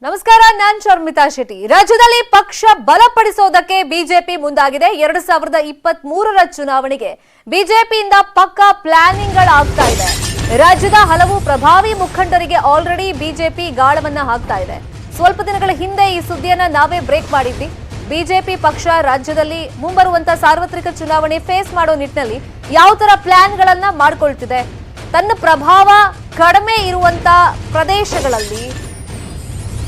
ನಮಸ್ಕಾರ, ನಾನ್ ಶರ್ಮಿತಾ ಶೆಟ್ಟಿ. ರಾಜ್ಯದಲ್ಲಿ ಪಕ್ಷ ಬಲಪಡಿಸೋದಕ್ಕೆ ಬಿಜೆಪಿ ಮುಂದಾಗಿದೆ. 2023ರ ಚುನಾವಣೆಗೆ ಬಿಜೆಪಿಯಿಂದ ಪಕ್ಕಾ ಪ್ಲಾನಿಂಗ್ಗಳಾಗ್ತಾ ಇದೆ. ರಾಜ್ಯದ ಹಲವು ಪ್ರಭಾವಿ ಮುಖಂಡರಿಗೆ ಆಲ್ರೆಡಿ ಬಿಜೆಪಿ ಗಾಳವನ್ನ ಹಾಕ್ತಾ ಇದೆ. ಸ್ವಲ್ಪ ದಿನಗಳ ಹಿಂದೆ ಈ ಸುದ್ದಿಯನ್ನ ನಾವೇ ಬ್ರೇಕ್ ಮಾಡಿದ್ವಿ. ಬಿಜೆಪಿ ಪಕ್ಷ ರಾಜ್ಯದಲ್ಲಿ ಮುಂಬರುವಂತ ಸಾರ್ವತ್ರಿಕ ಚುನಾವಣೆ ಫೇಸ್ ಮಾಡೋ ನಿಟ್ಟಿನಲ್ಲಿ ಯಾವ ತರ ಪ್ಲಾನ್ಗಳನ್ನ ಮಾಡ್ಕೊಳ್ತಿದೆ, ತನ್ನ ಪ್ರಭಾವ ಕಡಿಮೆ ಇರುವಂತ ಪ್ರದೇಶಗಳಲ್ಲಿ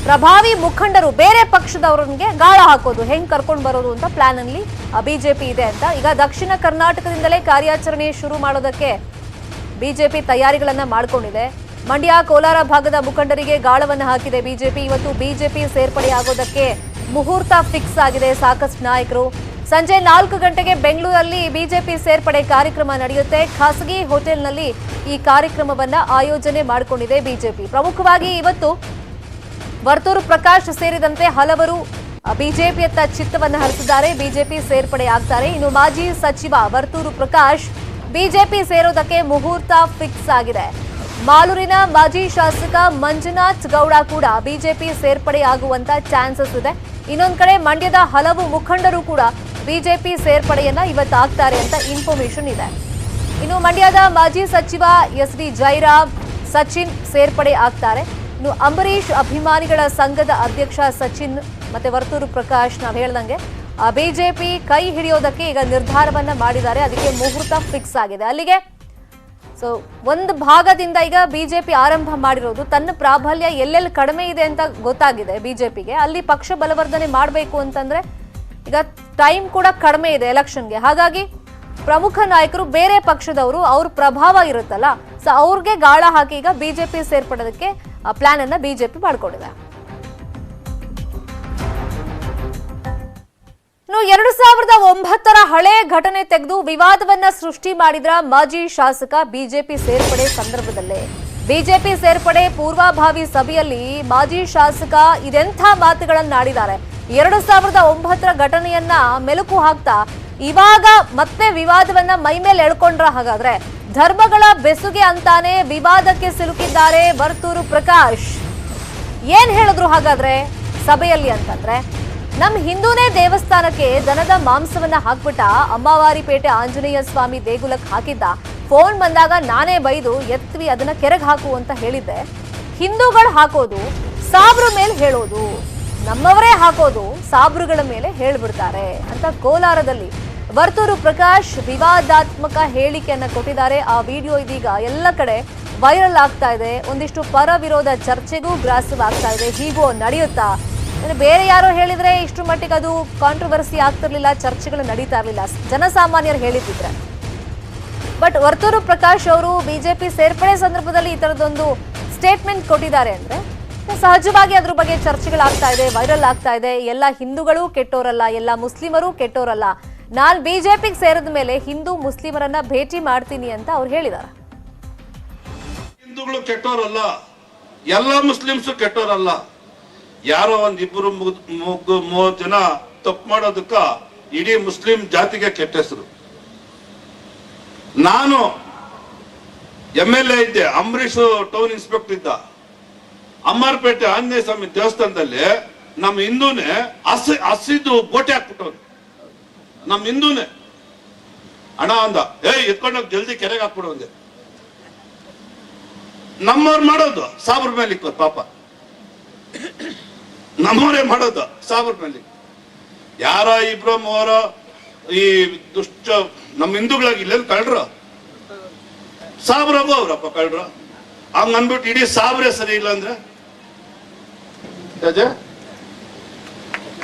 ಪ್ರಭಾವಿ ಮುಖಂಡರು ಬೇರೆ ಪಕ್ಷದವರಿಗೆ ಗಾಳ ಹಾಕೋದು, ಹೆಂಗ್ ಕರ್ಕೊಂಡು ಬರೋದು ಅಂತ ಪ್ಲಾನ್ ಅಲ್ಲಿ ಬಿಜೆಪಿ ಇದೆ ಅಂತ. ಈಗ ದಕ್ಷಿಣ ಕರ್ನಾಟಕದಿಂದಲೇ ಕಾರ್ಯಾಚರಣೆ ಶುರು ಮಾಡೋದಕ್ಕೆ ಬಿಜೆಪಿ ತಯಾರಿಗಳನ್ನ ಮಾಡ್ಕೊಂಡಿದೆ. ಮಂಡ್ಯ, ಕೋಲಾರ ಭಾಗದ ಮುಖಂಡರಿಗೆ ಗಾಳವನ್ನು ಹಾಕಿದೆ ಬಿಜೆಪಿ. ಇವತ್ತು ಬಿಜೆಪಿ ಸೇರ್ಪಡೆ ಆಗೋದಕ್ಕೆ ಮುಹೂರ್ತ ಫಿಕ್ಸ್ ಆಗಿದೆ. ಸಾಕಷ್ಟು ನಾಯಕರು ಸಂಜೆ 4 ಗಂಟೆಗೆ ಬೆಂಗಳೂರಲ್ಲಿ ಬಿಜೆಪಿ ಸೇರ್ಪಡೆ ಕಾರ್ಯಕ್ರಮ ನಡೆಯುತ್ತೆ. ಖಾಸಗಿ ಹೋಟೆಲ್ನಲ್ಲಿ ಈ ಕಾರ್ಯಕ್ರಮವನ್ನ ಆಯೋಜನೆ ಮಾಡಿಕೊಂಡಿದೆ ಬಿಜೆಪಿ. ಪ್ರಮುಖವಾಗಿ ಇವತ್ತು ವರ್ತೂರು ಪ್ರಕಾಶ್ ಸೇರಿದಂತೆ ಹಲವರು ಬಿಜೆಪಿಯತ್ತ ಚಿತ್ತವನ್ನು ಹರಿಸಿದ್ದಾರೆ. ಬಿಜೆಪಿ ಸೇರ್ಪಡೆ ಆಗ್ತಾರೆ. ಇನ್ನು ಮಾಜಿ ಸಚಿವ ವರ್ತೂರು ಪ್ರಕಾಶ್ ಬಿಜೆಪಿ ಸೇರೋದಕ್ಕೆ ಮುಹೂರ್ತ ಫಿಕ್ಸ್ ಆಗಿದೆ. ಮಾಲೂರಿನ ಮಾಜಿ ಶಾಸಕ ಮಂಜುನಾಥ್ ಗೌಡ ಕೂಡ ಬಿಜೆಪಿ ಸೇರ್ಪಡೆ ಆಗುವಂತ ಚಾನ್ಸಸ್ ಇದೆ. ಇನ್ನೊಂದ್ ಕಡೆ ಮಂಡ್ಯದ ಹಲವು ಮುಖಂಡರು ಕೂಡ ಬಿಜೆಪಿ ಸೇರ್ಪಡೆಯನ್ನ ಇವತ್ತು ಆಗ್ತಾರೆ ಅಂತ ಇನ್ಫಾರ್ಮೇಶನ್ ಇದೆ. ಇನ್ನು ಮಂಡ್ಯದ ಮಾಜಿ ಸಚಿವ ಎಸ್.ಡಿ. ಜೈರಾಮ್, ಸಚಿನ್ ಸೇರ್ಪಡೆ ಆಗ್ತಾರೆ. ಇನ್ನು ಅಂಬರೀಶ್ ಅಭಿಮಾನಿಗಳ ಸಂಘದ ಅಧ್ಯಕ್ಷ ಸಚಿನ್ ಮತ್ತೆ ವರ್ತೂರು ಪ್ರಕಾಶ್ ನಾವು ಹೇಳ್ದಂಗೆ ಬಿಜೆಪಿ ಕೈ ಹಿಡಿಯೋದಕ್ಕೆ ಈಗ ನಿರ್ಧಾರವನ್ನ ಮಾಡಿದ್ದಾರೆ. ಅದಕ್ಕೆ ಮುಹೂರ್ತ ಫಿಕ್ಸ್ ಆಗಿದೆ. ಅಲ್ಲಿಗೆ ಒಂದು ಭಾಗದಿಂದ ಈಗ ಬಿಜೆಪಿ ಆರಂಭ ಮಾಡಿರೋದು ತನ್ನ ಪ್ರಾಬಲ್ಯ ಎಲ್ಲೆಲ್ಲಿ ಕಡಿಮೆ ಇದೆ ಅಂತ ಗೊತ್ತಾಗಿದೆ ಬಿಜೆಪಿಗೆ. ಅಲ್ಲಿ ಪಕ್ಷ ಬಲವರ್ಧನೆ ಮಾಡಬೇಕು ಅಂತಂದ್ರೆ ಈಗ ಟೈಮ್ ಕೂಡ ಕಡಿಮೆ ಇದೆ ಎಲೆಕ್ಷನ್ಗೆ. ಹಾಗಾಗಿ ಪ್ರಮುಖ ನಾಯಕರು ಬೇರೆ ಪಕ್ಷದವರು, ಅವ್ರ ಪ್ರಭಾವ ಇರುತ್ತಲ್ಲ, ಸೊ ಅವ್ರಿಗೆ ಗಾಳ ಹಾಕಿ ಈಗ ಬಿಜೆಪಿ ಸೇರ್ಪಡೋದಕ್ಕೆ ಪ್ಲಾನ್ ಅನ್ನ ಬಿಜೆಪಿ ಮಾಡ್ಕೊಂಡಿದೆ. ಇನ್ನು 2009ರ ಹಳೆ ಘಟನೆ ತೆಗೆದು ವಿವಾದವನ್ನ ಸೃಷ್ಟಿ ಮಾಡಿದ್ರ ಮಾಜಿ ಶಾಸಕ ಬಿಜೆಪಿ ಸೇರ್ಪಡೆ ಸಂದರ್ಭದಲ್ಲೇ ಬಿಜೆಪಿ ಸೇರ್ಪಡೆ ಪೂರ್ವಭಾವಿ ಸಭೆಯಲ್ಲಿ ಮಾಜಿ ಶಾಸಕ ಇದೆಂಥ ಮಾತುಗಳನ್ನಾಡಿದ್ದಾರೆ. 2009ರ ಘಟನೆಯನ್ನ ಮೆಲುಕು ಹಾಕ್ತಾ ಇವಾಗ ಮತ್ತೆ ವಿವಾದವನ್ನ ಮೈಮೇಲೆ ಎಳ್ಕೊಂಡ್ರ. ಹಾಗಾದ್ರೆ ಧರ್ಮಗಳ ಬೆಸುಗೆ ಅಂತಾನೆ ವಿವಾದಕ್ಕೆ ಸಿಲುಕಿದ್ದಾರೆ ವರ್ತೂರು ಪ್ರಕಾಶ್. ಏನ್ ಹೇಳಿದ್ರು ಹಾಗಾದ್ರೆ ಸಭೆಯಲ್ಲಿ ಅಂತಂದ್ರೆ, ನಮ್ ಹಿಂದೂನೇ ದೇವಸ್ಥಾನಕ್ಕೆ ದನದ ಮಾಂಸವನ್ನ ಹಾಕ್ಬಿಟ್ಟ, ಅಮ್ಮವಾರಿಪೇಟೆ ಆಂಜನೇಯ ಸ್ವಾಮಿ ದೇಗುಲಕ್ಕೆ ಹಾಕಿದ್ದ. ಫೋನ್ ಬಂದಾಗ ನಾನೇ ಬೈದು ಎತ್ವಿ ಅದನ್ನ ಕೆರೆಗೆ ಹಾಕು ಅಂತ ಹೇಳಿದ್ದೆ. ಹಿಂದೂಗಳು ಹಾಕೋದು ಸಾಬ್ರ ಮೇಲೆ ಹೇಳೋದು, ನಮ್ಮವರೇ ಹಾಕೋದು ಸಾಬ್ರುಗಳ ಮೇಲೆ ಹೇಳ್ಬಿಡ್ತಾರೆ ಅಂತ ಕೋಲಾರದಲ್ಲಿ ವರ್ತೂರು ಪ್ರಕಾಶ್ ವಿವಾದಾತ್ಮಕ ಹೇಳಿಕೆಯನ್ನ ಕೊಟ್ಟಿದ್ದಾರೆ. ಆ ವಿಡಿಯೋ ಇದೀಗ ಎಲ್ಲ ಕಡೆ ವೈರಲ್ ಆಗ್ತಾ ಇದೆ. ಒಂದಿಷ್ಟು ಪರ ವಿರೋಧ ಚರ್ಚೆಗೂ ಗ್ರಾಸವಾಗ್ತಾ ಇದೆ. ಹೀಗೂ ನಡೆಯುತ್ತಾ? ಬೇರೆ ಯಾರೋ ಹೇಳಿದ್ರೆ ಇಷ್ಟು ಮಟ್ಟಿಗೆ ಅದು ಕಾಂಟ್ರವರ್ಸಿ ಆಗ್ತಿರ್ಲಿಲ್ಲ, ಚರ್ಚೆಗಳು ನಡೀತಾ ಇರಲಿಲ್ಲ, ಜನಸಾಮಾನ್ಯರು ಹೇಳಿದ್ರೆ. ಬಟ್ ವರ್ತೂರು ಪ್ರಕಾಶ್ ಅವರು ಬಿಜೆಪಿ ಸೇರ್ಪಡೆ ಸಂದರ್ಭದಲ್ಲಿ ಈ ತರದೊಂದು ಸ್ಟೇಟ್ಮೆಂಟ್ ಕೊಟ್ಟಿದ್ದಾರೆ ಅಂದ್ರೆ ಸಹಜವಾಗಿ ಅದ್ರ ಬಗ್ಗೆ ಚರ್ಚೆಗಳಾಗ್ತಾ ಇದೆ, ವೈರಲ್ ಆಗ್ತಾ ಇದೆ. ಎಲ್ಲ ಹಿಂದೂಗಳು ಕೆಟ್ಟೋರಲ್ಲ, ಎಲ್ಲ ಮುಸ್ಲಿಮರು ಕೆಟ್ಟೋರಲ್ಲ, ನಾನು ಬಿಜೆಪಿಗೆ ಸೇರಿದ ಮೇಲೆ ಹಿಂದೂ ಮುಸ್ಲಿಮರನ್ನ ಭೇಟಿ ಮಾಡ್ತೀನಿ ಅಂತ ಅವ್ರು ಹೇಳಿದ್ದಾರೆ. ಹಿಂದೂಗಳು ಕೆಟ್ಟೋರಲ್ಲ, ಎಲ್ಲ ಮುಸ್ಲಿಮ್ಸ್ ಕೆಟ್ಟೋರಲ್ಲ. ಯಾರೋ ಒಂದಿಬ್ಬರು 30 ಜನ ತಪ್ಪು ಮಾಡೋದಕ್ಕ ಇಡೀ ಮುಸ್ಲಿಂ ಜಾತಿಗೆ ಕೆಟ್ಟ ಹೆಸರು. ನಾನು MLA ಇದ್ದೆ, ಅಂಬರೀಶ್ ಟೌನ್ ಇನ್ಸ್ಪೆಕ್ಟರ್ ಇದ್ದ. ಅಮ್ಮಾರ್ಪೇಟೆ ಆಂಜನೇಯ ಸ್ವಾಮಿ ದೇವಸ್ಥಾನದಲ್ಲಿ ನಮ್ಮ ಹಿಂದೂನೇ ಹಸಿದು ಗೋಟೆ ಹಾಕ್ಬಿಟ್ಟವ್ರು. ನಮ್ಮ ಹಿಂದೂನೇ ಹಣ ಅಂದ, ಎತ್ಕೊಂಡೋಗಿ ಜಲ್ದಿ ಕೆರೆಗೆ ಹಾಕ್ಬಿಡು ಅಂದೆ. ನಮ್ಮವ್ರು ಮಾಡೋದು ಸಾಬ್ರ ಮೇಲೆ ಇಕ್ಕೋದು, ಪಾಪ ನಮ್ಮವರೇ ಮಾಡೋದು ಸಾಬ್ರ ಮೇಲೆ. ಯಾರ ಇಬ್ರು ಮೂವರ ಈ ದುಷ್ಟ ನಮ್ಮ ಹಿಂದೂಗಳಾಗಿ ಇಲ್ಲೇನು ಕಳ್ರು, ಸಾಬ್ರಾಗು ಅವ್ರಪ್ಪ ಕಳ್ರು. ಹಂಗ ಅನ್ಬಿಟ್ಟು ಇಡೀ ಸಾಬ್ರೆ ಸರಿ ಇಲ್ಲ ಅಂದ್ರೆ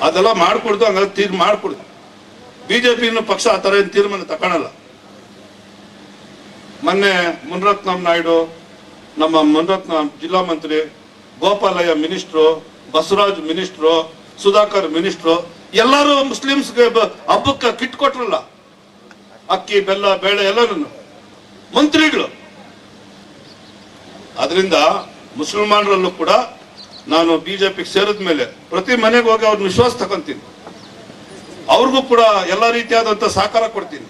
ಅದೆಲ್ಲ ಮಾಡ್ಕೊಡ್ದು, ಹಂಗ ಮಾಡ್ಕೊಡ್ದು. ಬಿಜೆಪಿ ಪಕ್ಷ ಆ ತರ ಏನ್ ತೀರ್ಮಾನ ತಗೊಳಲ್ಲ. ಮೊನ್ನೆ ಮುನರತ್ನಂ ನಾಯ್ಡು, ನಮ್ಮ ಮುನರತ್ನ ಜಿಲ್ಲಾ ಮಂತ್ರಿ, Gopalaiah minister, Basavaraj minister, Sudhakar minister ಎಲ್ಲರೂ ಮುಸ್ಲಿಮ್ಸ್ಗೆ ಹಬ್ಬಕ್ಕೆ ಕಿಟ್ ಕೊಟ್ರಲ್ಲ, ಅಕ್ಕಿ ಬೆಲ್ಲ ಬೇಳೆ ಎಲ್ಲರೂ ಮಂತ್ರಿಗಳು. ಅದರಿಂದ ಮುಸಲ್ಮಾನರಲ್ಲೂ ಕೂಡ ನಾನು ಬಿಜೆಪಿಗೆ ಸೇರಿದ ಮೇಲೆ ಪ್ರತಿ ಮನೆಗೆ ಹೋಗಿ ಅವ್ರ ವಿಶ್ವಾಸ ತಗೊಂತೀನಿ. ಅವ್ರಿಗೂ ಕೂಡ ಎಲ್ಲ ರೀತಿಯಾದಂತ ಸಹಕಾರ ಕೊಡ್ತೀನಿ.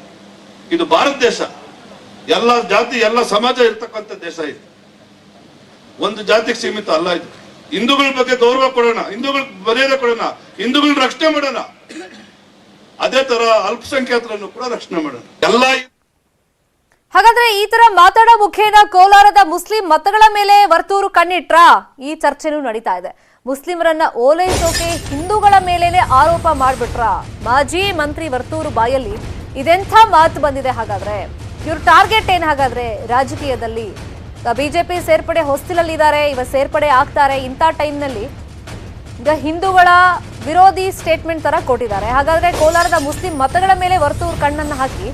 ಇದು ಭಾರತ ದೇಶ, ಎಲ್ಲ ಜಾತಿ ಎಲ್ಲ ಸಮಾಜ ಇರ್ತಕ್ಕಂಥ ದೇಶ ಇದು. ಒಂದು ಜಾತಿಗೆ ಸೀಮಿತ ಅಲ್ಲ ಇದು. ಹಿಂದೂಗಳ ಬಗ್ಗೆ ಗೌರವ ಕೊಡೋಣ, ಹಿಂದೂಗಳ ಮರ್ಯಾದೆ ಕೊಡೋಣ, ಹಿಂದೂಗಳನ್ನ ರಕ್ಷಣೆ ಮಾಡೋಣ. ಅದೇ ತರ ಅಲ್ಪಸಂಖ್ಯಾತರನ್ನು ಕೂಡ ರಕ್ಷಣೆ ಮಾಡೋಣ. ಎಲ್ಲ ಹಾಗಾದ್ರೆ ಈ ತರ ಮಾತಾಡೋ ಮುಖೇನ ಕೋಲಾರದ ಮುಸ್ಲಿಂ ಮತಗಳ ಮೇಲೆ ವರ್ತೂರು ಕಣ್ಣಿಟ್ರಾ? ಈ ಚರ್ಚೆನೂ ನಡೀತಾ ಇದೆ. ಮುಸ್ಲಿಮರನ್ನ ಓಲೈಸೋಕೆ ಹಿಂದೂಗಳ ಮೇಲೇನೆ ಆರೋಪ ಮಾಡ್ಬಿಟ್ರಾ? ಮಾಜಿ ಮಂತ್ರಿ ವರ್ತೂರು ಬಾಯಲ್ಲಿ ಇದೆಂಥ ಮಾತು ಬಂದಿದೆ. ಹಾಗಾದ್ರೆ ಇವ್ರ ಟಾರ್ಗೆಟ್ ಏನ್? ಹಾಗಾದ್ರೆ ರಾಜಕೀಯದಲ್ಲಿ ಬಿಜೆಪಿ ಸೇರ್ಪಡೆ ಹೊಸ್ತಿಲಲ್ಲಿದ್ದಾರೆ, ಇವಾಗ ಸೇರ್ಪಡೆ ಆಗ್ತಾರೆ. ಇಂಥ ಟೈಮ್ನಲ್ಲಿ ಈಗ ಹಿಂದೂಗಳ ವಿರೋಧಿ ಸ್ಟೇಟ್ಮೆಂಟ್ ತರ ಕೊಟ್ಟಿದ್ದಾರೆ. ಹಾಗಾದ್ರೆ ಕೋಲಾರದ ಮುಸ್ಲಿಂ ಮತಗಳ ಮೇಲೆ ವರ್ತೂರು ಕಣ್ಣನ್ನು ಹಾಕಿ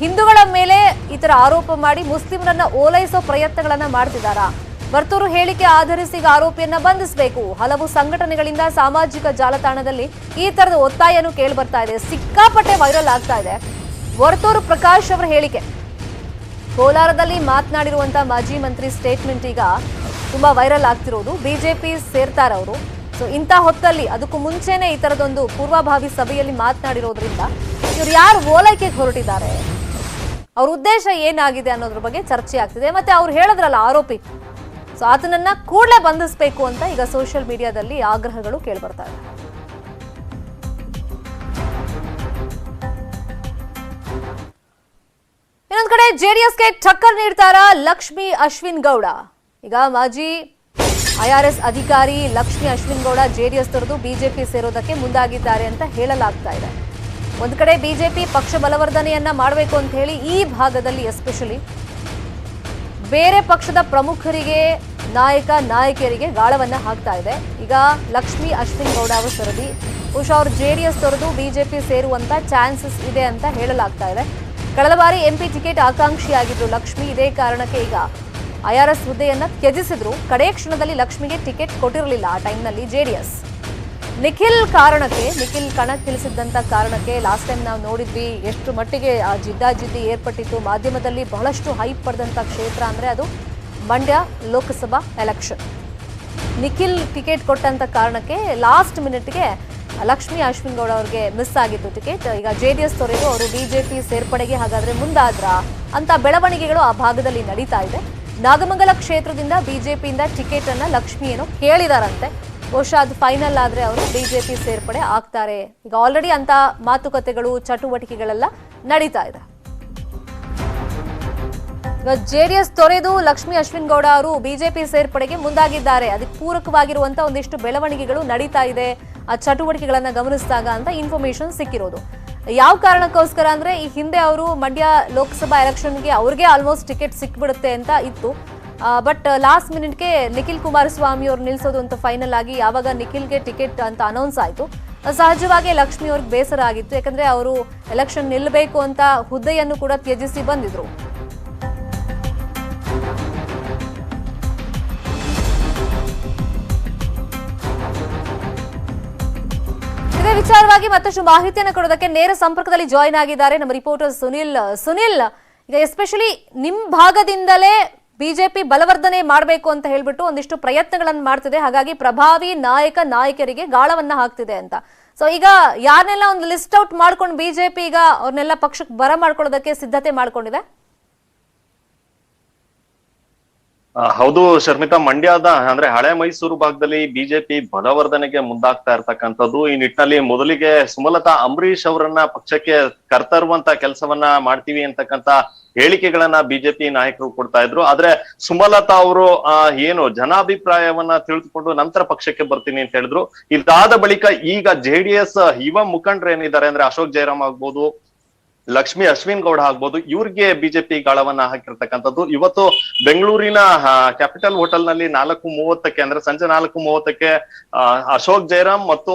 ಹಿಂದೂಗಳ ಮೇಲೆ ಈ ತರ ಆರೋಪ ಮಾಡಿ ಮುಸ್ಲಿಮರನ್ನ ಓಲೈಸೋ ಪ್ರಯತ್ನಗಳನ್ನ ಮಾಡ್ತಿದ್ದಾರಾ? ವರ್ತೂರು ಹೇಳಿಕೆ ಆಧರಿಸಿ ಈಗ ಆರೋಪಿಯನ್ನ ಬಂಧಿಸಬೇಕು. ಹಲವು ಸಂಘಟನೆಗಳಿಂದ ಸಾಮಾಜಿಕ ಜಾಲತಾಣದಲ್ಲಿ ಈ ತರದ ಒತ್ತಾಯನೂ ಕೇಳಿ ಬರ್ತಾ ಇದೆ. ಸಿಕ್ಕಾಪಟ್ಟೆ ವೈರಲ್ ಆಗ್ತಾ ಇದೆ ವರ್ತೂರು ಪ್ರಕಾಶ್ ಅವರ ಹೇಳಿಕೆ. ಕೋಲಾರದಲ್ಲಿ ಮಾತನಾಡಿರುವಂತ ಮಾಜಿ ಮಂತ್ರಿ ಸ್ಟೇಟ್ಮೆಂಟ್ ಈಗ ತುಂಬಾ ವೈರಲ್ ಆಗ್ತಿರೋದು. ಬಿಜೆಪಿ ಸೇರ್ತಾರ ಅವರು. ಸೊ ಇಂಥ ಹೊತ್ತಲ್ಲಿ ಅದಕ್ಕೂ ಮುಂಚೆನೆ ಈ ತರದೊಂದು ಪೂರ್ವಭಾವಿ ಸಭೆಯಲ್ಲಿ ಮಾತನಾಡಿರೋದ್ರಿಂದ ಇವ್ರು ಯಾರು ಓಲೈಕೆಗೆ ಹೊರಟಿದ್ದಾರೆ, ಅವ್ರ ಉದ್ದೇಶ ಏನಾಗಿದೆ ಅನ್ನೋದ್ರ ಬಗ್ಗೆ ಚರ್ಚೆ ಆಗ್ತಿದೆ. ಮತ್ತೆ ಅವ್ರು ಹೇಳಿದ್ರಲ್ಲ ಆರೋಪಿ, ಸೊ ಆತನನ್ನ ಕೂಡಲೇ ಬಂಧಿಸಬೇಕು ಅಂತ ಈಗ ಸೋಷಿಯಲ್ ಮೀಡಿಯಾದಲ್ಲಿ ಆಗ್ರಹಗಳು ಕೇಳಿಬರ್ತಾ ಇದೆ. ಇನ್ನೊಂದ್ ಕಡೆ ಜೆಡಿಎಸ್ಗೆ ಟಕ್ಕರ್ ನೀಡ್ತಾರ ಲಕ್ಷ್ಮಿ ಅಶ್ವಿನ್ ಗೌಡ. ಈಗ ಮಾಜಿ IRS ಅಧಿಕಾರಿ ಲಕ್ಷ್ಮಿ ಅಶ್ವಿನ್ ಗೌಡ ಜೆಡಿಎಸ್ ತೊರೆದು ಬಿಜೆಪಿ ಸೇರೋದಕ್ಕೆ ಮುಂದಾಗಿದ್ದಾರೆ ಅಂತ ಹೇಳಲಾಗ್ತಾ ಇದೆ. ಒಂದು ಕಡೆ ಬಿಜೆಪಿ ಪಕ್ಷ ಬಲವರ್ಧನೆಯನ್ನ ಮಾಡಬೇಕು ಅಂತ ಹೇಳಿ ಈ ಭಾಗದಲ್ಲಿ ಎಸ್ಪೆಷಲಿ ಬೇರೆ ಪಕ್ಷದ ಪ್ರಮುಖರಿಗೆ ನಾಯಕಿಯರಿಗೆ ಗಾಳವನ್ನ ಹಾಕ್ತಾ ಇದೆ. ಈಗ ಲಕ್ಷ್ಮಿ ಅಶ್ವಿನ್ ಗೌಡ ಅವರು ಸರದಿ ಬಹುಶಃ ಅವರು ಜೆಡಿಎಸ್ ತೊರೆದು ಬಿಜೆಪಿ ಸೇರುವಂತ ಚಾನ್ಸಸ್ ಇದೆ ಅಂತ ಹೇಳಲಾಗ್ತಾ ಇದೆ. ಕಳೆದ ಬಾರಿ MP ಟಿಕೆಟ್ ಆಕಾಂಕ್ಷಿಯಾಗಿದ್ರು ಲಕ್ಷ್ಮಿ. ಇದೇ ಕಾರಣಕ್ಕೆ ಈಗ IRS ಹುದ್ದೆಯನ್ನ ತ್ಯಜಿಸಿದ್ರು. ಕಡೆಯ ಕ್ಷಣದಲ್ಲಿ ಲಕ್ಷ್ಮಿಗೆ ಟಿಕೆಟ್ ಕೊಟ್ಟಿರಲಿಲ್ಲ ಆ ಟೈಮ್ನಲ್ಲಿ ಜೆಡಿಎಸ್. ನಿಖಿಲ್ ಕಣಕ್ಕಿಳಿಸಿದ್ದಂತ ಕಾರಣಕ್ಕೆ ಲಾಸ್ಟ್ ಟೈಮ್ ನಾವು ನೋಡಿದ್ವಿ ಎಷ್ಟು ಮಟ್ಟಿಗೆ ಆ ಜಿದ್ದಾಜಿದ್ದಿ ಏರ್ಪಟ್ಟಿತ್ತು. ಮಾಧ್ಯಮದಲ್ಲಿ ಬಹಳಷ್ಟು ಹೈಪ್ ಪಡೆದಂತ ಕ್ಷೇತ್ರ ಅಂದ್ರೆ ಅದು ಮಂಡ್ಯ ಲೋಕಸಭಾ ಎಲೆಕ್ಷನ್. ನಿಖಿಲ್ ಟಿಕೆಟ್ ಕೊಟ್ಟಂತ ಕಾರಣಕ್ಕೆ ಲಾಸ್ಟ್ ಮಿನಿಟ್ಗೆ ಲಕ್ಷ್ಮಿ ಅಶ್ವಿನ್ ಗೌಡ ಅವರಿಗೆ ಮಿಸ್ ಆಗಿತ್ತು ಟಿಕೆಟ್. ಈಗ ಜೆಡಿಎಸ್ ತೊರೆದು ಅವರು ಬಿಜೆಪಿ ಸೇರ್ಪಡೆಗೆ ಹಾಗಾದ್ರೆ ಮುಂದಾದ್ರ ಅಂತ ಬೆಳವಣಿಗೆಗಳು ಆ ಭಾಗದಲ್ಲಿ ನಡೀತಾ ಇದೆ. ನಾಗಮಂಗಲ ಕ್ಷೇತ್ರದಿಂದ ಬಿಜೆಪಿಯಿಂದ ಟಿಕೆಟ್ ಅನ್ನ ಲಕ್ಷ್ಮಿ ಏನೋ ಕೇಳಿದಾರಂತೆ. ಬಹುಶಃ ಅದು ಫೈನಲ್ ಆದ್ರೆ ಅವರು ಬಿಜೆಪಿ ಸೇರ್ಪಡೆ ಆಗ್ತಾರೆ. ಈಗ ಆಲ್ರೆಡಿ ಅಂತ ಮಾತುಕತೆಗಳು ಚಟುವಟಿಕೆಗಳೆಲ್ಲ ನಡೀತಾ ಇದೆ. ಈಗ ಜೆಡಿಎಸ್ ತೊರೆದು ಲಕ್ಷ್ಮಿ ಅಶ್ವಿನ್ ಗೌಡ ಅವರು ಬಿಜೆಪಿ ಸೇರ್ಪಡೆಗೆ ಮುಂದಾಗಿದ್ದಾರೆ. ಅದಕ್ಕೆ ಪೂರಕವಾಗಿರುವಂತ ಒಂದಿಷ್ಟು ಬೆಳವಣಿಗೆಗಳು ನಡೀತಾ ಇದೆ ಆ ಚಟುವಟಿಕೆಗಳನ್ನ ಗಮನಿಸಿದಾಗ ಅಂತ ಇನ್ಫಾರ್ಮೇಶನ್ ಸಿಕ್ಕಿರೋದು. ಯಾವ ಕಾರಣಕ್ಕೋಸ್ಕರ ಅಂದ್ರೆ ಈ ಹಿಂದೆ ಅವರು ಮಂಡ್ಯ ಲೋಕಸಭಾ ಎಲೆಕ್ಷನ್ಗೆ ಅವ್ರಿಗೆ ಆಲ್ಮೋಸ್ಟ್ ಟಿಕೆಟ್ ಸಿಕ್ಬಿಡುತ್ತೆ ಅಂತ ಇತ್ತು. ಬಟ್ ಲಾಸ್ಟ್ ಮಿನಿಟ್ಗೆ ನಿಖಿಲ್ ಕುಮಾರಸ್ವಾಮಿ ಅವ್ರು ನಿಲ್ಸೋದು ಅಂತ ಫೈನಲ್ ಆಗಿ ಯಾವಾಗ ನಿಖಿಲ್ಗೆ ಟಿಕೆಟ್ ಅಂತ ಅನೌನ್ಸ್ ಆಯ್ತು, ಸಹಜವಾಗಿ ಲಕ್ಷ್ಮಿ ಅವ್ರಿಗೆ ಬೇಸರ ಆಗಿತ್ತು. ಯಾಕಂದ್ರೆ ಅವರು ಎಲೆಕ್ಷನ್ ನಿಲ್ಲಬೇಕು ಅಂತ ಹುದ್ದೆಯನ್ನು ಕೂಡ ತ್ಯಜಿಸಿ ಬಂದಿದ್ರು. ಇದೇ ವಿಚಾರವಾಗಿ ಮತ್ತಷ್ಟು ಮಾಹಿತಿಯನ್ನು ಕೊಡೋದಕ್ಕೆ ನೇರ ಸಂಪರ್ಕದಲ್ಲಿ ಜಾಯಿನ್ ಆಗಿದ್ದಾರೆ ನಮ್ಮ ರಿಪೋರ್ಟರ್ ಸುನಿಲ್. ಈಗ ಎಸ್ಪೆಷಲಿ ನಿಮ್ ಭಾಗದಿಂದಲೇ ಬಿಜೆಪಿ ಬಲವರ್ಧನೆ ಮಾಡಬೇಕು ಅಂತ ಹೇಳ್ಬಿಟ್ಟು ಒಂದಿಷ್ಟು ಪ್ರಯತ್ನಗಳನ್ನು ಮಾಡ್ತಿದೆ. ಹಾಗಾಗಿ ಪ್ರಭಾವಿ ನಾಯಕರಿಗೆ ಗಾಳವನ್ನ ಹಾಕ್ತಿದೆ ಅಂತ. ಸೊ ಈಗ ಯಾರನ್ನೆಲ್ಲ ಒಂದು ಲಿಸ್ಟ್ ಔಟ್ ಮಾಡ್ಕೊಂಡು ಬಿಜೆಪಿ ಈಗ ಅವ್ರನ್ನೆಲ್ಲ ಪಕ್ಷಕ್ಕೆ ಬರ ಮಾಡ್ಕೊಳ್ಳೋದಕ್ಕೆ ಸಿದ್ಧತೆ ಮಾಡ್ಕೊಂಡಿದೆ. ಹೌದು ಶರ್ಮಿತಾ, ಮಂಡ್ಯದ ಅಂದ್ರೆ ಹಳೆ ಮೈಸೂರು ಭಾಗದಲ್ಲಿ ಬಿಜೆಪಿ ಬಲವರ್ಧನೆಗೆ ಮುಂದಾಗ್ತಾ ಇರ್ತಕ್ಕಂಥದ್ದು. ಈ ನಿಟ್ಟಿನಲ್ಲಿ ಮೊದಲಿಗೆ ಸುಮಲತಾ ಅಂಬರೀಶ್ ಅವರನ್ನ ಪಕ್ಷಕ್ಕೆ ಕರ್ತರುವಂತ ಕೆಲಸವನ್ನ ಮಾಡ್ತೀವಿ ಅಂತಕ್ಕಂತ ಹೇಳಿಕೆಗಳನ್ನ ಬಿಜೆಪಿ ನಾಯಕರು ಕೊಡ್ತಾ ಇದ್ರು. ಆದ್ರೆ ಸುಮಲತಾ ಅವರು ಏನು ಜನಾಭಿಪ್ರಾಯವನ್ನ ತಿಳಿದುಕೊಂಡು ನಂತರ ಪಕ್ಷಕ್ಕೆ ಬರ್ತೀನಿ ಅಂತ ಹೇಳಿದ್ರು. ಇದಾದ ಬಳಿಕ ಈಗ JDS ಯುವ ಮುಖಂಡರು ಏನಿದ್ದಾರೆ ಅಂದ್ರೆ ಅಶೋಕ್ ಜಯರಾಮ್ ಆಗ್ಬೋದು, ಲಕ್ಷ್ಮಿ ಅಶ್ವಿನ್ ಗೌಡ ಆಗ್ಬೋದು, ಇವ್ರಿಗೆ ಬಿಜೆಪಿ ಗಾಳವನ್ನ ಹಾಕಿರ್ತಕ್ಕಂಥದ್ದು. ಇವತ್ತು ಬೆಂಗಳೂರಿನ ಕ್ಯಾಪಿಟಲ್ ಹೋಟೆಲ್ ನಲ್ಲಿ 4:30 ಅಂದ್ರೆ ಸಂಜೆ 4:30 ಅಶೋಕ್ ಜಯರಾಮ್ ಮತ್ತು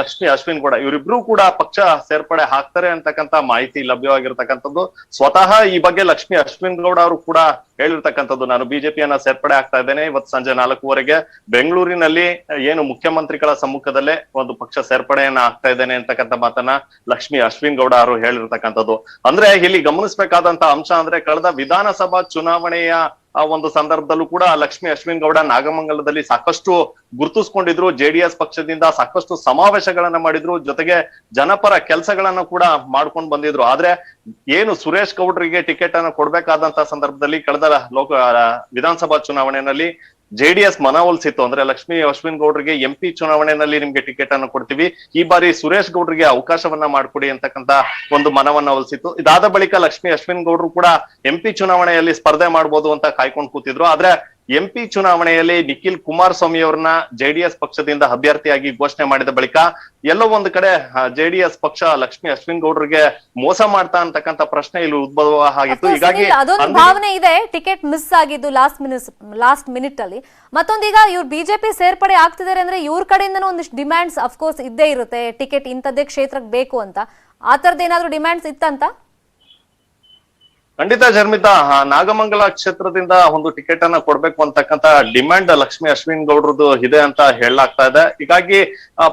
ಲಕ್ಷ್ಮಿ ಅಶ್ವಿನ್ ಗೌಡ ಇವರಿಬ್ರು ಕೂಡ ಪಕ್ಷ ಸೇರ್ಪಡೆ ಹಾಕ್ತಾರೆ ಅಂತಕ್ಕಂಥ ಮಾಹಿತಿ ಲಭ್ಯವಾಗಿರ್ತಕ್ಕಂಥದ್ದು. ಸ್ವತಃ ಈ ಬಗ್ಗೆ ಲಕ್ಷ್ಮಿ ಅಶ್ವಿನ್ ಗೌಡ ಅವರು ಕೂಡ ಹೇಳಿರ್ತಕ್ಕಂಥದ್ದು, ನಾನು ಬಿಜೆಪಿಯನ್ನ ಸೇರ್ಪಡೆ ಆಗ್ತಾ ಇದ್ದೇನೆ, ಇವತ್ತು ಸಂಜೆ 4:00 ಬೆಂಗಳೂರಿನಲ್ಲಿ ಏನು ಮುಖ್ಯಮಂತ್ರಿಗಳ ಸಮ್ಮುಖದಲ್ಲೇ ಒಂದು ಪಕ್ಷ ಸೇರ್ಪಡೆಯನ್ನ ಆಗ್ತಾ ಇದ್ದೇನೆ ಅಂತಕ್ಕಂಥ ಮಾತನ್ನ ಲಕ್ಷ್ಮಿ ಅಶ್ವಿನ್ ಗೌಡ ಅವರು ಹೇಳಿರ್ತಕ್ಕಂಥದ್ದು. ಅಂದ್ರೆ ಇಲ್ಲಿ ಗಮನಿಸಬೇಕಾದಂತ ಅಂಶ ಅಂದ್ರೆ ಕಳೆದ ವಿಧಾನಸಭಾ ಚುನಾವಣೆಯ ಒಂದು ಸಂದರ್ಭದಲ್ಲೂ ಕೂಡ ಲಕ್ಷ್ಮಿ ಅಶ್ವಿನ್ ಗೌಡ ನಾಗಮಂಗಲದಲ್ಲಿ ಸಾಕಷ್ಟು ಗುರುತಿಸ್ಕೊಂಡಿದ್ರು. JDS ಪಕ್ಷದಿಂದ ಸಾಕಷ್ಟು ಸಮಾವೇಶಗಳನ್ನ ಮಾಡಿದ್ರು, ಜೊತೆಗೆ ಜನಪರ ಕೆಲಸಗಳನ್ನ ಕೂಡ ಮಾಡ್ಕೊಂಡು ಬಂದಿದ್ರು. ಆದ್ರೆ ಏನು ಸುರೇಶ್ ಗೌಡ್ರಿಗೆ ಟಿಕೆಟ್ ಅನ್ನು ಕೊಡ್ಬೇಕಾದಂತ ಸಂದರ್ಭದಲ್ಲಿ ಕಳೆದ ವಿಧಾನಸಭಾ ಚುನಾವಣೆಯಲ್ಲಿ JDS ಮನವೊಲಿಸಿತ್ತು. ಅಂದ್ರೆ ಲಕ್ಷ್ಮೀ ಅಶ್ವಿನ್ ಗೌಡ್ರಿಗೆ MP ಚುನಾವಣೆಯಲ್ಲಿ ನಿಮ್ಗೆ ಟಿಕೆಟ್ ಅನ್ನು ಕೊಡ್ತೀವಿ, ಈ ಬಾರಿ ಸುರೇಶ್ ಗೌಡ್ರಿಗೆ ಅವಕಾಶವನ್ನ ಮಾಡ್ಕೊಡಿ ಅಂತಕ್ಕಂತ ಒಂದು ಮನವನ್ನ ಒಲಿಸಿತ್ತು. ಇದಾದ ಬಳಿಕ ಲಕ್ಷ್ಮೀ ಅಶ್ವಿನ್ ಗೌಡ್ರು ಕೂಡ MP ಚುನಾವಣೆಯಲ್ಲಿ ಸ್ಪರ್ಧೆ ಮಾಡ್ಬೋದು ಅಂತ ಕಾಯ್ಕೊಂಡು ಕೂತಿದ್ರು. ಆದ್ರೆ MP ಚುನಾವಣೆಯಲ್ಲಿ ನಿಖಿಲ್ ಕುಮಾರಸ್ವಾಮಿ ಅವ್ರನ್ನ JDS ಪಕ್ಷದಿಂದ ಅಭ್ಯರ್ಥಿಯಾಗಿ ಘೋಷಣೆ ಮಾಡಿದ ಬಳಿಕ ಎಲ್ಲೋ ಒಂದು ಕಡೆ JDS ಪಕ್ಷ ಲಕ್ಷ್ಮೀ ಅಶ್ವಿನ್ ಗೌಡ್ರಿಗೆ ಮೋಸ ಮಾಡ್ತಾ ಅಂತಕ್ಕಂತ ಪ್ರಶ್ನೆ ಇಲ್ಲಿ ಉದ್ಭವ ಆಗಿತ್ತು. ಹೀಗಾಗಿ ಅದೊಂದು ಭಾವನೆ ಇದೆ, ಟಿಕೆಟ್ ಮಿಸ್ ಆಗಿದ್ದು ಲಾಸ್ಟ್ ಮಿನಿಟ್ ಅಲ್ಲಿ. ಮತ್ತೊಂದೀಗ ಇವ್ರು ಬಿಜೆಪಿ ಸೇರ್ಪಡೆ ಆಗ್ತಿದ್ದಾರೆ ಅಂದ್ರೆ ಇವ್ರ ಕಡೆಯಿಂದನೂ ಒಂದಿಷ್ಟು ಡಿಮ್ಯಾಂಡ್ಸ್ ಅಫ್ಕೋರ್ಸ್ ಇದ್ದೇ ಇರುತ್ತೆ, ಟಿಕೆಟ್ ಇಂಥದ್ದೇ ಕ್ಷೇತ್ರಕ್ಕೆ ಬೇಕು ಅಂತ. ಆ ತರದ್ ಏನಾದ್ರು ಡಿಮ್ಯಾಂಡ್ಸ್ ಇತ್ತಂತ? ಖಂಡಿತ ಶರ್ಮಿತಾ, ನಾಗಮಂಗಲ ಕ್ಷೇತ್ರದಿಂದ ಒಂದು ಟಿಕೆಟ್ ಅನ್ನ ಕೊಡ್ಬೇಕು ಅಂತಕ್ಕಂತ ಡಿಮ್ಯಾಂಡ್ ಲಕ್ಷ್ಮೀ ಅಶ್ವಿನ್ ಗೌಡ್ರದ್ದು ಇದೆ ಅಂತ ಹೇಳಲಾಗ್ತಾ ಇದೆ. ಹೀಗಾಗಿ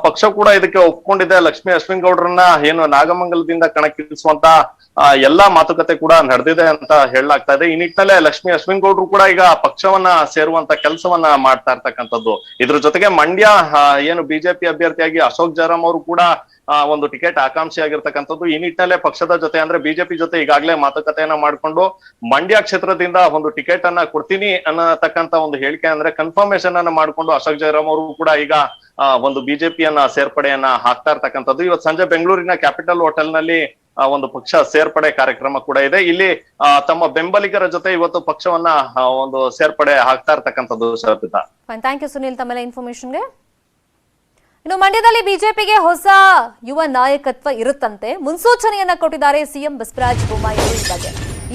ಪಕ್ಷ ಕೂಡ ಇದಕ್ಕೆ ಒಪ್ಕೊಂಡಿದೆ. ಲಕ್ಷ್ಮೀ ಅಶ್ವಿನ್ ಗೌಡ್ರನ್ನ ಏನು ನಾಗಮಂಗಲದಿಂದ ಕಣಕ್ಕಿಳಿಸುವಂತ ಎಲ್ಲಾ ಮಾತುಕತೆ ಕೂಡ ನಡೆದಿದೆ ಅಂತ ಹೇಳಲಾಗ್ತಾ ಇದೆ. ಈ ನಿಟ್ಟಿನಲ್ಲೇ ಲಕ್ಷ್ಮೀ ಅಶ್ವಿನ್ ಗೌಡ್ರು ಕೂಡ ಈಗ ಪಕ್ಷವನ್ನ ಸೇರುವಂತ ಕೆಲಸವನ್ನ ಮಾಡ್ತಾ ಇರ್ತಕ್ಕಂಥದ್ದು. ಇದ್ರ ಜೊತೆಗೆ ಮಂಡ್ಯ ಏನು ಬಿಜೆಪಿ ಅಭ್ಯರ್ಥಿಯಾಗಿ ಅಶೋಕ್ ಜಯರಾಮ್ ಅವರು ಕೂಡ ಒಂದು ಟಿಕೆಟ್ ಆಕಾಂಕ್ಷಿ ಆಗಿರ್ತಕ್ಕಂಥದ್ದು. ಈ ನಿಟ್ಟಿನಲ್ಲೇ ಪಕ್ಷದ ಜೊತೆ ಅಂದ್ರೆ ಬಿಜೆಪಿ ಜೊತೆ ಈಗಾಗಲೇ ಮಾತುಕತೆಯನ್ನ ಮಾಡ್ಕೊಂಡು ಮಂಡ್ಯ ಕ್ಷೇತ್ರದಿಂದ ಒಂದು ಟಿಕೆಟ್ ಅನ್ನ ಕೊಡ್ತೀನಿ ಅನ್ನತಕ್ಕಂತ ಒಂದು ಹೇಳಿಕೆ ಅಂದ್ರೆ ಕನ್ಫರ್ಮೇಶನ್ ಅನ್ನ ಮಾಡ್ಕೊಂಡು ಅಶೋಕ್ ಜಯರಾಮ್ ಅವರು ಕೂಡ ಈಗ ಒಂದು ಬಿಜೆಪಿಯನ್ನ ಸೇರ್ಪಡೆಯನ್ನ ಹಾಕ್ತಾ ಇರ್ತಕ್ಕಂಥದ್ದು. ಇವತ್ತು ಸಂಜೆ ಬೆಂಗಳೂರಿನ ಕ್ಯಾಪಿಟಲ್ ಹೋಟೆಲ್ ನಲ್ಲಿ ಒಂದು ಪಕ್ಷ ಸೇರ್ಪಡೆ ಕಾರ್ಯಕ್ರಮ ಕೂಡ ಇದೆ. ಇಲ್ಲಿ ತಮ್ಮ ಬೆಂಬಲಿಗರ ಜೊತೆ ಇವತ್ತು ಪಕ್ಷವನ್ನ ಒಂದು ಸೇರ್ಪಡೆ ಹಾಕ್ತಾ ಇರ್ತಕ್ಕಂಥದ್ದು. ಶರಪಿತಾ, ಥ್ಯಾಂಕ್ ಯು ಸುನಿಲ್ ತಮ್ಮೆಲ್ಲ ಇನ್ಫಾರ್ಮೇಶನ್ಗೆ. ಇನ್ನು ಮಂಡ್ಯದಲ್ಲಿ ಬಿಜೆಪಿಗೆ ಹೊಸ ಯುವ ನಾಯಕತ್ವ ಇರುತ್ತಂತೆ, ಮುನ್ಸೂಚನೆಯನ್ನ ಕೊಟ್ಟಿದ್ದಾರೆ ಸಿಎಂ ಬಸವರಾಜ ಬೊಮ್ಮಾಯಿ ಅವರು. ಈ ಬಗ್ಗೆ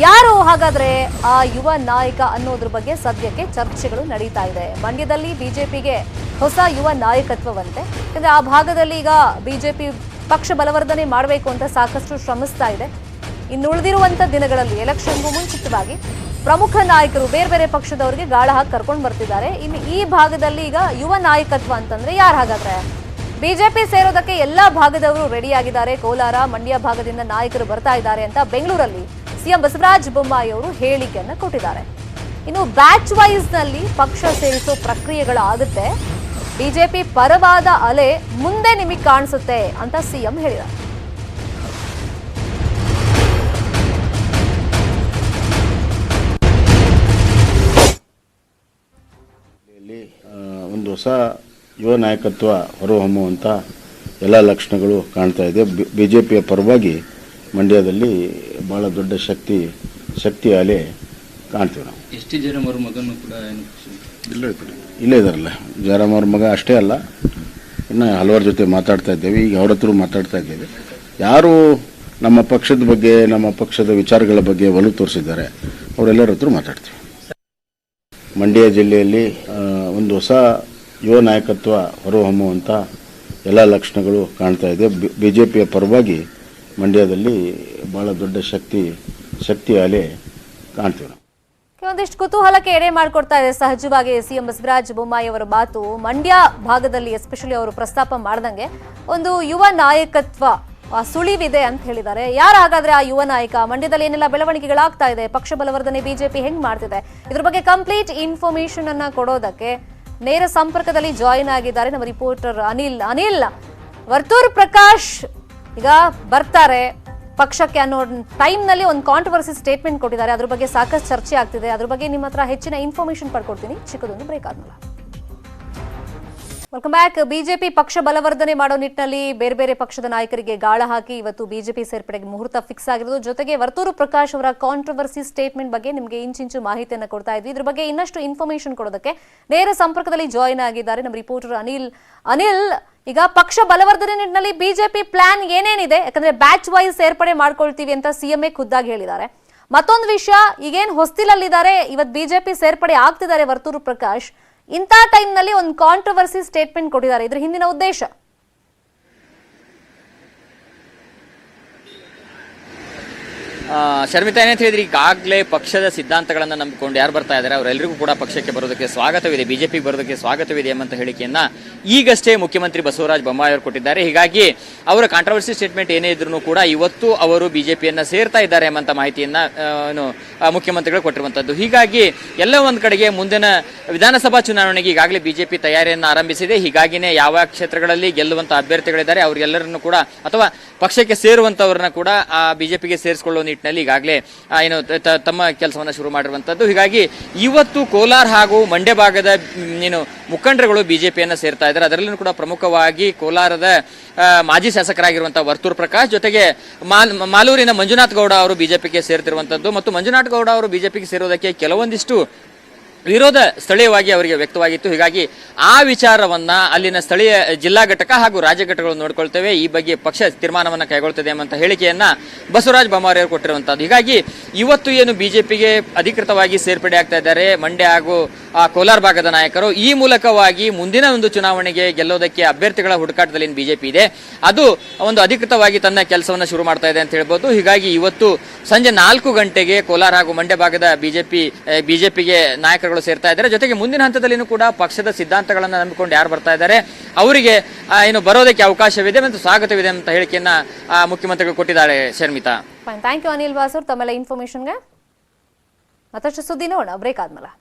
ಯಾರು ಹಾಗಾದ್ರೆ ಆ ಯುವ ನಾಯಕ ಅನ್ನೋದ್ರ ಬಗ್ಗೆ ಸದ್ಯಕ್ಕೆ ಚರ್ಚೆಗಳು ನಡೀತಾ ಇದೆ. ಮಂಡ್ಯದಲ್ಲಿ ಬಿಜೆಪಿಗೆ ಹೊಸ ಯುವ ನಾಯಕತ್ವವಂತೆ, ಯಾಕಂದ್ರೆ ಆ ಭಾಗದಲ್ಲಿ ಈಗ ಬಿಜೆಪಿ ಪಕ್ಷ ಬಲವರ್ಧನೆ ಮಾಡಬೇಕು ಅಂತ ಸಾಕಷ್ಟು ಶ್ರಮಿಸ್ತಾ ಇದೆ. ಇನ್ನು ಉಳಿದಿರುವಂತ ದಿನಗಳಲ್ಲಿ ಎಲೆಕ್ಷನ್ಗೂ ಮುಂಚಿತವಾಗಿ ಪ್ರಮುಖ ನಾಯಕರು ಬೇರೆ ಬೇರೆ ಪಕ್ಷದವರಿಗೆ ಗಾಳ ಹಾಕಿ ಕರ್ಕೊಂಡು ಬರ್ತಿದ್ದಾರೆ. ಇನ್ನು ಈ ಭಾಗದಲ್ಲಿ ಈಗ ಯುವ ನಾಯಕತ್ವ ಅಂತಂದ್ರೆ ಯಾರು ಹಾಗಾದ್ರೆ? ಬಿಜೆಪಿ ಸೇರೋದಕ್ಕೆ ಎಲ್ಲಾ ಭಾಗದವರು ರೆಡಿ ಆಗಿದ್ದಾರೆ. ಕೋಲಾರ, ಮಂಡ್ಯ ಭಾಗದಿಂದ ನಾಯಕರು ಬರ್ತಾ ಇದ್ದಾರೆ ಅಂತ ಬೆಂಗಳೂರಲ್ಲಿ ಸಿಎಂ ಬಸವರಾಜ ಬೊಮ್ಮಾಯಿ ಅವರು ಹೇಳಿಕೆಯನ್ನ ಕೊಟ್ಟಿದ್ದಾರೆ. ಇನ್ನು ಬ್ಯಾಚ್ ವೈಸ್ ನಲ್ಲಿ ಪಕ್ಷ ಸೇರಿಸೋ ಪ್ರಕ್ರಿಯೆಗಳಾಗುತ್ತೆ. ಬಿಜೆಪಿ ಪರವಾದ ಅಲೆ ಮುಂದೆ ನಿಮಗೆ ಕಾಣಿಸುತ್ತೆ ಅಂತ ಸಿಎಂ ಹೇಳಿದ್ದಾರೆ. ಒಂದು ಹೊಸ ಯುವ ನಾಯಕತ್ವ ಹೊರಹೊಮ್ಮುವಂಥ ಎಲ್ಲ ಲಕ್ಷಣಗಳು ಕಾಣ್ತಾ ಇದೆ. ಬಿಜೆಪಿಯ ಪರವಾಗಿ ಮಂಡ್ಯದಲ್ಲಿ ಬಹಳ ದೊಡ್ಡ ಶಕ್ತಿ ಅಲೆ ಕಾಣ್ತೀವಿ ನಾವು. ಎಸ್ ಟಿ ಜಯರಾಮ್ ಅವ್ರ ಮಗನೂ ಕೂಡ ಇಲ್ಲೇ ಇದಾರಲ್ಲ, ಜಯರಾಮ್ ಅವ್ರ ಮಗ ಅಷ್ಟೇ ಅಲ್ಲ, ಇನ್ನು ಹಲವಾರ ಜೊತೆ ಮಾತಾಡ್ತಾ ಇದ್ದೇವೆ. ಈಗ ಅವ್ರ ಹತ್ರ ಮಾತಾಡ್ತಾ ಇದ್ದೇವೆ. ಯಾರು ನಮ್ಮ ಪಕ್ಷದ ಬಗ್ಗೆ, ನಮ್ಮ ಪಕ್ಷದ ವಿಚಾರಗಳ ಬಗ್ಗೆ ಒಲವು ತೋರಿಸಿದ್ದಾರೆ ಅವರೆಲ್ಲರ ಹತ್ರ ಮಾತಾಡ್ತೀವಿ. ಮಂಡ್ಯ ಜಿಲ್ಲೆಯಲ್ಲಿ ಒಂದು ಹೊಸ ಯುವ ನಾಯಕತ್ವ ಹೊರಹೊಮ್ಮುವಂಥ ಎಲ್ಲ ಲಕ್ಷಣಗಳು ಕಾಣ್ತಾ ಇದೆ. ಬಿಜೆಪಿಯ ಪರವಾಗಿ ಮಂಡ್ಯದಲ್ಲಿ ಬಹಳ ದೊಡ್ಡ ಶಕ್ತಿ ಅಲೆ ಕಾಣ್ತೀವಿ ನಾವು. ಒಂದಿಷ್ಟು ಕುತೂಹಲಕ್ಕೆ ಎಡೆ ಮಾಡಿಕೊಡ್ತಾ ಇದೆ ಸಹಜವಾಗಿ ಸಿಎಂ ಬಸವರಾಜ ಬೊಮ್ಮಾಯಿ ಅವರ ಮಾತು. ಮಂಡ್ಯ ಭಾಗದಲ್ಲಿ ಎಸ್ಪೆಷಲಿ ಅವರು ಪ್ರಸ್ತಾಪ ಮಾಡ್ದಂಗೆ ಒಂದು ಯುವ ನಾಯಕತ್ವ ಸುಳಿವಿದೆ ಅಂತ ಹೇಳಿದ್ದಾರೆ. ಯಾರು ಹಾಗಾದ್ರೆ ಆ ಯುವ ನಾಯಕ? ಮಂಡ್ಯದಲ್ಲಿ ಏನೆಲ್ಲ ಬೆಳವಣಿಗೆಗಳಾಗ್ತಾ ಇದೆ, ಪಕ್ಷ ಬಲವರ್ಧನೆ ಬಿಜೆಪಿ ಹೆಂಗ್ ಮಾಡ್ತಿದೆ, ಇದ್ರ ಬಗ್ಗೆ ಕಂಪ್ಲೀಟ್ ಇನ್ಫಾರ್ಮೇಶನ್ ಅನ್ನ ಕೊಡೋದಕ್ಕೆ ನೇರ ಸಂಪರ್ಕದಲ್ಲಿ ಜಾಯಿನ್ ಆಗಿದ್ದಾರೆ ನಮ್ಮ ರಿಪೋರ್ಟರ್ ಅನಿಲ್. ವರ್ತೂರ್ ಪ್ರಕಾಶ್ ಈಗ ಬರ್ತಾರೆ ಪಕ್ಷಕ್ಕೆ ಅನ್ನೋ ಟೈಮ್ ನಲ್ಲಿ ಒಂದು ಕಾಂಟ್ರವರ್ಸಿ ಸ್ಟೇಟ್ಮೆಂಟ್ ಕೊಟ್ಟಿದ್ದಾರೆ. ಅದ್ರ ಬಗ್ಗೆ ಸಾಕಷ್ಟು ಚರ್ಚೆ ಆಗ್ತಿದೆ. ಅದ್ರ ಬಗ್ಗೆ ನಿಮ್ಮ ಹತ್ರ ಹೆಚ್ಚಿನ ಇನ್ಫಾರ್ಮೇಶನ್ ಪಡ್ಕೊಡ್ತೀನಿ ಚಿಕ್ಕದೊಂದು ಬ್ರೇಕ್ ಆದ್ಮೇಲೆ. Welcome back. ಬಿಜೆಪಿ ಪಕ್ಷ ಬಲವರ್ಧನೆ ಮಾಡೋ ನಿಟ್ಟಿನಲ್ಲಿ ಬೇರೆ ಬೇರೆ ಪಕ್ಷದ ನಾಯಕರಿಗೆ ಗಾಳ ಹಾಕಿ ಇವತ್ತು ಬಿಜೆಪಿ ಸೇರ್ಪಡೆಗೆ ಮುಹೂರ್ತ ಫಿಕ್ಸ್ ಆಗಿರೋದು. ಜೊತೆಗೆ ವರ್ತೂರು ಪ್ರಕಾಶ್ ಅವರ ಕಾಂಟ್ರವರ್ಸಿ ಸ್ಟೇಟ್ಮೆಂಟ್ ಬಗ್ಗೆ ನಿಮಗೆ ಇಂಚಿಂಚು ಮಾಹಿತಿಯನ್ನು ಕೊಡ್ತಾ ಇದ್ವಿ. ಇದ್ರ ಬಗ್ಗೆ ಇನ್ನಷ್ಟು ಇನ್ಫಾರ್ಮೇಶನ್ ಕೊಡೋದಕ್ಕೆ ನೇರ ಸಂಪರ್ಕದಲ್ಲಿ ಜಾಯಿನ್ ಆಗಿದ್ದಾರೆ ನಮ್ಮ ರಿಪೋರ್ಟರ್ ಅನಿಲ್. ಈಗ ಪಕ್ಷ ಬಲವರ್ಧನೆ ನಿಟ್ಟಿನಲ್ಲಿ ಬಿಜೆಪಿ ಪ್ಲಾನ್ ಏನೇನಿದೆ? ಯಾಕಂದ್ರೆ ಬ್ಯಾಚ್ ವೈಸ್ ಸೇರ್ಪಡೆ ಮಾಡ್ಕೊಳ್ತೀವಿ ಅಂತ ಸಿಎಂಎ ಖುದ್ದಾಗಿ ಹೇಳಿದ್ದಾರೆ. ಮತ್ತೊಂದು ವಿಷಯ, ಈಗೇನು ಹೊಸ್ತಿಲಲ್ಲಿದ್ದಾರೆ, ಇವತ್ತು ಬಿಜೆಪಿ ಸೇರ್ಪಡೆ ಆಗ್ತಿದ್ದಾರೆ ವರ್ತೂರು ಪ್ರಕಾಶ್, ಇಂಥ ಟೈಮ್ ನಲ್ಲಿ ಒಂದು ಕಾಂಟ್ರವರ್ಸಿ ಸ್ಟೇಟ್ಮೆಂಟ್ ಕೊಟ್ಟಿದ್ದಾರೆ. ಇದ್ರ ಹಿಂದಿನ ಉದ್ದೇಶ ಶರ್ಮಿತಾ ಏನಂತ ಹೇಳಿದ್ರೆ, ಈಗಾಗಲೇ ಪಕ್ಷದ ಸಿದ್ಧಾಂತಗಳನ್ನ ನಂಬಿಕೊಂಡು ಯಾರು ಬರ್ತಾ ಇದ್ದಾರೆ ಅವರೆಲ್ಲರಿಗೂ ಕೂಡ ಪಕ್ಷಕ್ಕೆ ಬರೋದಕ್ಕೆ ಸ್ವಾಗತವಿದೆ, ಬಿಜೆಪಿಗೆ ಬರೋದಕ್ಕೆ ಸ್ವಾಗತವಿದೆ ಎಂಬಂತ ಹೇಳಿಕೆಯನ್ನ ಈಗಷ್ಟೇ ಮುಖ್ಯಮಂತ್ರಿ ಬಸವರಾಜ ಬೊಮ್ಮಾಯಿ ಅವರು ಕೊಟ್ಟಿದ್ದಾರೆ. ಹೀಗಾಗಿ ಅವರ ಕಾಂಟ್ರವರ್ಸಿ ಸ್ಟೇಟ್ಮೆಂಟ್ ಏನೇ ಇದ್ರೂ ಕೂಡ ಇವತ್ತು ಅವರು ಬಿಜೆಪಿಯನ್ನ ಸೇರ್ತಾ ಇದ್ದಾರೆ ಎಂಬಂತ ಮಾಹಿತಿಯನ್ನ ಮುಖ್ಯಮಂತ್ರಿಗಳು ಕೊಟ್ಟಿರುವಂತದ್ದು. ಹೀಗಾಗಿ ಎಲ್ಲ ಒಂದ್ ಕಡೆಗೆ ಮುಂದಿನ ವಿಧಾನಸಭಾ ಚುನಾವಣೆಗೆ ಈಗಾಗಲೇ ಬಿಜೆಪಿ ತಯಾರಿಯನ್ನ ಆರಂಭಿಸಿದೆ. ಹೀಗಾಗಿನೇ ಯಾವ ಕ್ಷೇತ್ರಗಳಲ್ಲಿ ಗೆಲ್ಲುವಂತ ಅಭ್ಯರ್ಥಿಗಳಿದ್ದಾರೆ ಅವರಿಗೆಲ್ಲರನ್ನು ಕೂಡ ಅಥವಾ ಪಕ್ಷಕ್ಕೆ ಸೇರುವಂತವರನ್ನ ಕೂಡ ಬಿಜೆಪಿಗೆ ಸೇರಿಸಿಕೊಳ್ಳುವ ನಿಟ್ಟಿನಲ್ಲಿ ಈಗಾಗಲೇ ಏನು ತಮ್ಮ ಕೆಲಸವನ್ನ ಶುರು ಮಾಡಿರುವಂತದ್ದು. ಹೀಗಾಗಿ ಇವತ್ತು ಕೋಲಾರ ಹಾಗೂ ಮಂಡ್ಯ ಭಾಗದ ಏನು ಮುಖಂಡರುಗಳು ಬಿಜೆಪಿಯನ್ನ ಸೇರ್ತಾ ಇದ್ದಾರೆ. ಅದರಲ್ಲೂ ಕೂಡ ಪ್ರಮುಖವಾಗಿ ಕೋಲಾರದ ಮಾಜಿ ಶಾಸಕರಾಗಿರುವಂತಹ ವರ್ತೂರ್ ಪ್ರಕಾಶ್ ಜೊತೆಗೆ ಮಾಲೂರಿನ ಮಂಜುನಾಥ್ ಗೌಡ ಅವರು ಬಿಜೆಪಿಗೆ ಸೇರ್ತಿರುವಂತದ್ದು ಮತ್ತು ಮಂಜುನಾಥ್ ಗೌಡ ಅವರು ಬಿಜೆಪಿಗೆ ಸೇರೋದಕ್ಕೆ ಕೆಲವೊಂದಿಷ್ಟು ವಿರೋಧ ಸ್ಥಳೀಯವಾಗಿ ಅವರಿಗೆ ವ್ಯಕ್ತವಾಗಿತ್ತು. ಹೀಗಾಗಿ ಆ ವಿಚಾರವನ್ನ ಅಲ್ಲಿನ ಸ್ಥಳೀಯ ಜಿಲ್ಲಾ ಘಟಕ ಹಾಗೂ ರಾಜ್ಯ ಘಟಕಗಳು ನೋಡ್ಕೊಳ್ತೇವೆ, ಈ ಬಗ್ಗೆ ಪಕ್ಷ ತೀರ್ಮಾನವನ್ನ ಕೈಗೊಳ್ತದೆ ಎಂಬಂತ ಹೇಳಿಕೆಯನ್ನ ಬಸವರಾಜ ಬೊಮ್ಮಾಯಿ ಅವರು ಕೊಟ್ಟಿರುವಂತದ್ದು. ಹೀಗಾಗಿ ಇವತ್ತು ಏನು ಬಿಜೆಪಿಗೆ ಅಧಿಕೃತವಾಗಿ ಸೇರ್ಪಡೆ ಆಗ್ತಾ ಇದ್ದಾರೆ ಮಂಡ್ಯ ಹಾಗೂ ಕೋಲಾರ ಭಾಗದ ನಾಯಕರು, ಈ ಮೂಲಕವಾಗಿ ಮುಂದಿನ ಒಂದು ಚುನಾವಣೆಗೆ ಗೆಲ್ಲೋದಕ್ಕೆ ಅಭ್ಯರ್ಥಿಗಳ ಹುಡುಕಾಟದಲ್ಲಿ ಬಿಜೆಪಿ ಇದೆ, ಅದು ಒಂದು ಅಧಿಕೃತವಾಗಿ ತನ್ನ ಕೆಲಸವನ್ನ ಶುರು ಮಾಡ್ತಾ ಇದೆ ಅಂತ ಹೇಳ್ಬೋದು. ಹೀಗಾಗಿ ಇವತ್ತು ಸಂಜೆ 4 ಗಂಟೆಗೆ ಕೋಲಾರ ಹಾಗೂ ಮಂಡ್ಯ ಭಾಗದ ಬಿಜೆಪಿಗೆ ನಾಯಕರುಗಳು ಸೇರ್ತಾ ಇದ್ದಾರೆ. ಜೊತೆಗೆ ಮುಂದಿನ ಹಂತದಲ್ಲಿನೂ ಕೂಡ ಪಕ್ಷದ ಸಿದ್ಧಾಂತಗಳನ್ನ ನಂಬಿಕೊಂಡು ಯಾರು ಬರ್ತಾ ಇದ್ದಾರೆ ಅವರಿಗೆ ಏನು ಬರೋದಕ್ಕೆ ಅವಕಾಶವಿದೆ ಮತ್ತು ಸ್ವಾಗತವಿದೆ ಅಂತ ಹೇಳಿಕೆಯನ್ನ ಮುಖ್ಯಮಂತ್ರಿಗಳು ಕೊಟ್ಟಿದ್ದಾರೆ. ಶರ್ಮಿತಾ, ಥ್ಯಾಂಕ್ ಯು ಅನಿಲ್ ಬಾಸೂರ್ ತಮ್ಮೆಲ್ಲ ಇನ್ಫಾರ್ಮೇಶನ್ಗೆ. ಮತ್ತಷ್ಟು ಸುದ್ದಿ ನೋಡೋಣ ಬ್ರೇಕ್ ಆದ್ಮೇಲೆ.